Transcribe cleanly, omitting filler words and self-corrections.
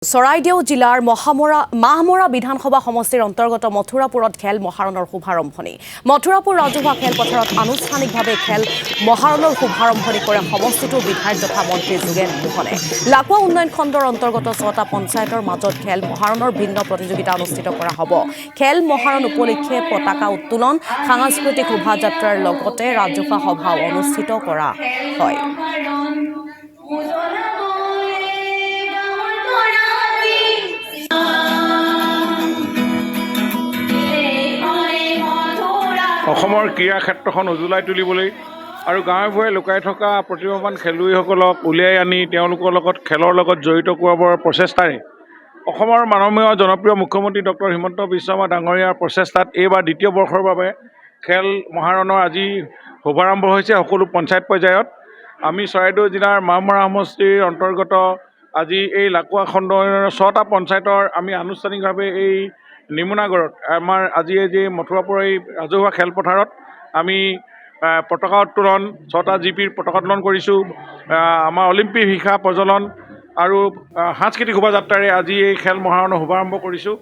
চৰাইদেউ জিলাৰ মাহমৰা বিধানসভা সমষ্টিৰ অন্তৰ্গত মথুৰাপুৰত খেল মহাৰণৰ শুভাৰম্ভণি। মথুৰাপুৰ ৰাজহুৱা খেলপথাৰত আনুষ্ঠানিকভাৱে খেল মহাৰণৰ শুভাৰম্ভণি কৰে সমষ্টিটোৰ বিধায়ক তথা মন্ত্ৰী যোগেন মোহনে। লাকুৱা উন্নয়ন খণ্ডৰ অন্তৰ্গত 6টা পঞ্চায়তৰ মাজত খেল মহাৰণৰ ভিন্ন প্ৰতিযোগিতা অনুষ্ঠিত কৰা হ'ব। খেল মহাৰণ উপলক্ষে পতাকা উত্তোলন, সাংস্কৃতিক শোভাযাত্ৰাৰ লগতে ৰাজহুৱা সভাও অনুষ্ঠিত কৰা হয়। অসমৰ ক্ৰীড়া ক্ষেত্ৰখন উজ্বলাই তুলিবলৈ আৰু গাঁৱে ভূঞে লুকাই থকা প্ৰতিভাৱান খেলুৱৈসকলক উলিয়াই আনি তেওঁলোকৰ লগত খেলৰ লগত জড়িত কৰাবৰ প্ৰচেষ্টাৰে অসমৰ মাননীয় জনপ্ৰিয় মুখ্যমন্ত্ৰী ডক্টৰ হিমন্ত বিশ্ব শৰ্মা ডাঙৰীয়াৰ প্ৰচেষ্টাত এইবাৰ দ্বিতীয় বৰ্ষৰ বাবে খেল মহাৰণৰ আজি শুভাৰম্ভ হৈছে সকলো পঞ্চায়ত পৰ্যায়ত। আমি চৰাইদেউ জিলাৰ মাহমৰা সমষ্টিৰ অন্তৰ্গত আজি এই লাকুৱা খণ্ডৰ 6টা পঞ্চায়তৰ আমি আনুষ্ঠানিকভাৱে এই নিমুনাগড়ত আমাৰ আজি এই মথুৰাপুৰ এই ৰাজহুৱা খেলপথাৰত আমি পতাকা উত্তোলন 6টা জিপিৰ পতাকা উত্তোলন কৰিছোঁ। আমাৰ অলিম্পিক শিখা প্ৰজ্বলন আৰু সাংস্কৃতিক শোভাযাত্ৰাৰে আজি এই খেল মহাৰণৰ শুভাৰম্ভ কৰিছোঁ।